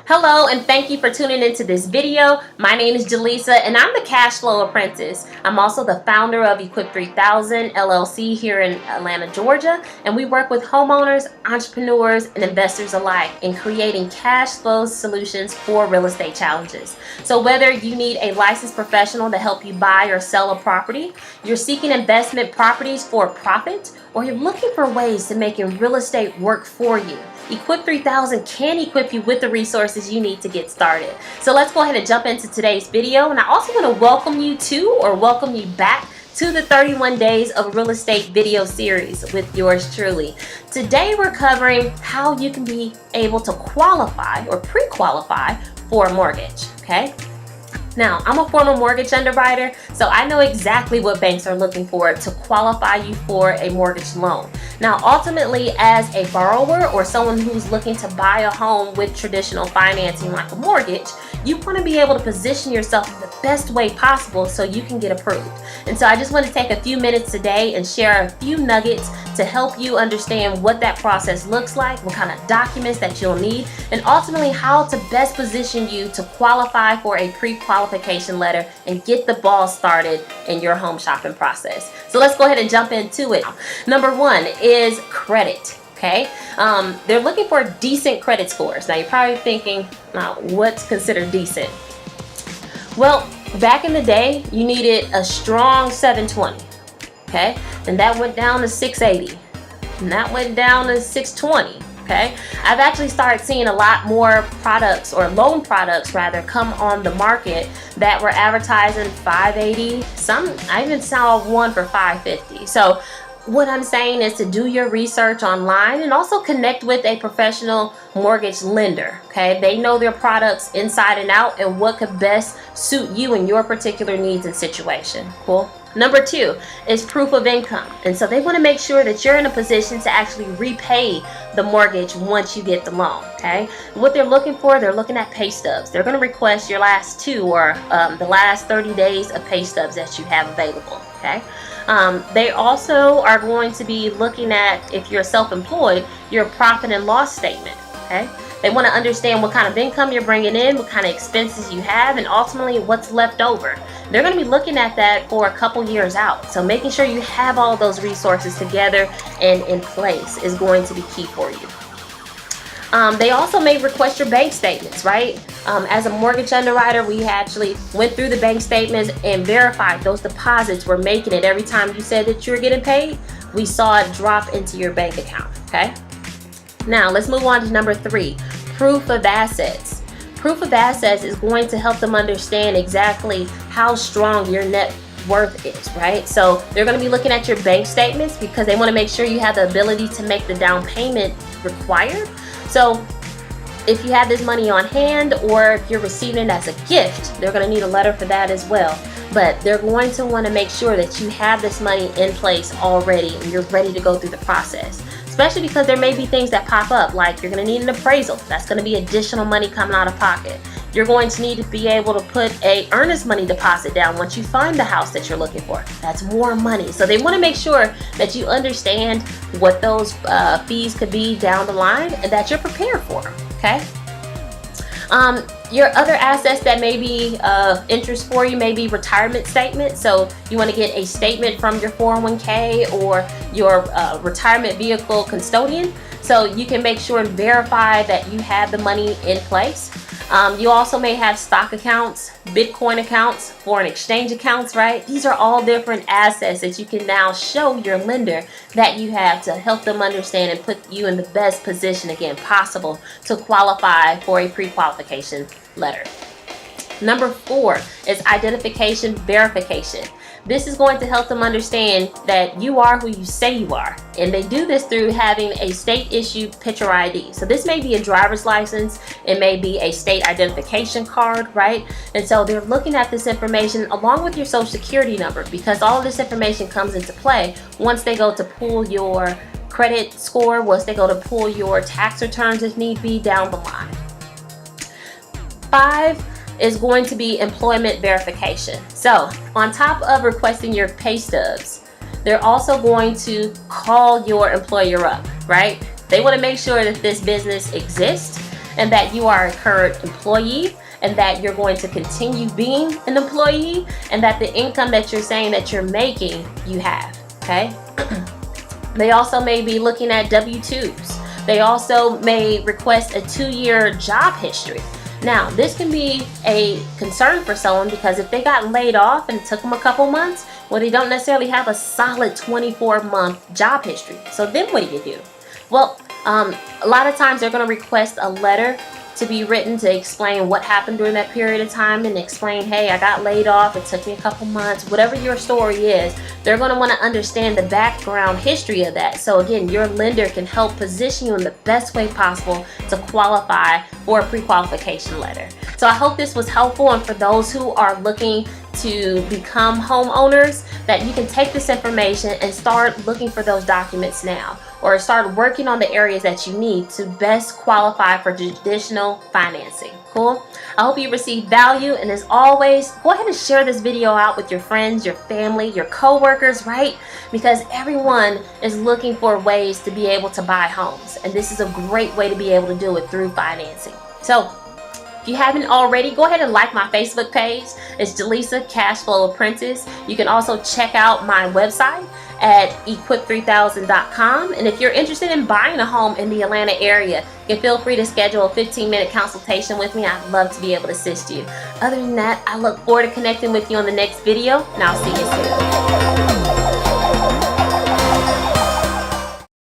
Hello, and thank you for tuning into this video. My name is Jaleesa, and I'm the Cash Flow Apprentice. I'm also the founder of Equip 3000 LLC here in Atlanta, Georgia, and we work with homeowners, entrepreneurs, and investors alike in creating cash flow solutions for real estate challenges. So whether you need a licensed professional to help you buy or sell a property, you're seeking investment properties for profit, or you're looking for ways to making real estate work for you, Equip 3000 can equip you with the resources you need to get started. So let's go ahead and jump into today's video. And I also want to welcome you back to the 31 Days of Real Estate video series with yours truly. Today we're covering how you can be able to qualify or pre-qualify for a mortgage, okay? Now, I'm a former mortgage underwriter, so I know exactly what banks are looking for to qualify you for a mortgage loan. Now, ultimately, as a borrower or someone who's looking to buy a home with traditional financing like a mortgage, you want to be able to position yourself in the best way possible so you can get approved. And so I just want to take a few minutes today and share a few nuggets to help you understand what that process looks like, what kind of documents that you'll need, and ultimately how to best position you to qualify for a pre-qualification letter and get the ball started in your home shopping process. So let's go ahead and jump into it. Number one is credit. Okay, they're looking for decent credit scores. Now you're probably thinking, what's considered decent? Well, back in the day, you needed a strong 720. Okay, and that went down to 680, and that went down to 620. Okay, I've actually started seeing a lot more products, or loan products rather, come on the market that were advertising 580. I even saw one for 550. So what I'm saying is to do your research online and also connect with a professional mortgage lender. Okay, they know their products inside and out and what could best suit you and your particular needs and situation. Cool. Number two is proof of income. And so they want to make sure that you're in a position to actually repay the mortgage once you get the loan. Okay, what they're looking for, they're looking at pay stubs. They're going to request your last two or the last 30 days of pay stubs that you have available. Okay. They also are going to be looking at, if you're self-employed, your profit and loss statement. Okay, they want to understand what kind of income you're bringing in, what kind of expenses you have, and ultimately what's left over. They're going to be looking at that for a couple years out. So making sure you have all those resources together and in place is going to be key for you. They also may request your bank statements, right? As a mortgage underwriter, we actually went through the bank statements and verified those deposits were making it. Every time you said that you were getting paid, we saw it drop into your bank account, okay? Now, let's move on to number three, proof of assets. Proof of assets is going to help them understand exactly how strong your net worth is, right? So they're going to be looking at your bank statements because they want to make sure you have the ability to make the down payment required. So if you have this money on hand or if you're receiving it as a gift, they're going to need a letter for that as well. But they're going to want to make sure that you have this money in place already and you're ready to go through the process. Especially because there may be things that pop up, like you're going to need an appraisal. That's going to be additional money coming out of pocket. You're going to need to be able to put a earnest money deposit down once you find the house that you're looking for. That's more money. So they want to make sure that you understand what those fees could be down the line and that you're prepared for them, okay? Your other assets that may be of interest for you may be retirement statement. So you want to get a statement from your 401k or your retirement vehicle custodian, so you can make sure and verify that you have the money in place. You also may have stock accounts, Bitcoin accounts, foreign exchange accounts, right? These are all different assets that you can now show your lender that you have to help them understand and put you in the best position again possible to qualify for a pre-qualification letter. Number four is identification verification. This is going to help them understand that you are who you say you are. And they do this through having a state-issued picture ID. So this may be a driver's license, it may be a state identification card, right? And so they're looking at this information along with your social security number, because all of this information comes into play once they go to pull your credit score, once they go to pull your tax returns if need be down the line. 5 is going to be employment verification. So on top of requesting your pay stubs, they're also going to call your employer up, right? They want to make sure that this business exists and that you are a current employee, and that you're going to continue being an employee, and that the income that you're saying that you're making, you have, okay? They also may be looking at W-2s. They also may request a 2-year job history. Now, this can be a concern for someone because if they got laid off and it took them a couple months, well, they don't necessarily have a solid 24-month job history. So then what do? Well, a lot of times they're going to request a letter to be written to explain what happened during that period of time and explain, hey, I got laid off, it took me a couple months, whatever your story is. They're going to want to understand the background history of that. So again, your lender can help position you in the best way possible to qualify for a pre-qualification letter. So I hope this was helpful, and for those who are looking to become homeowners, that you can take this information and start looking for those documents now, or start working on the areas that you need to best qualify for traditional financing. Cool? I hope you received value, and as always, go ahead and share this video out with your friends, your family, your co-workers, right? Because everyone is looking for ways to be able to buy homes, and this is a great way to be able to do it through financing. So if you haven't already, go ahead and like my Facebook page. It's Jaleesa Cashflow Apprentice. You can also check out my website at equip3000.com. And if you're interested in buying a home in the Atlanta area, you can feel free to schedule a 15-minute consultation with me. I'd love to be able to assist you. Other than that, I look forward to connecting with you on the next video, and I'll see you soon.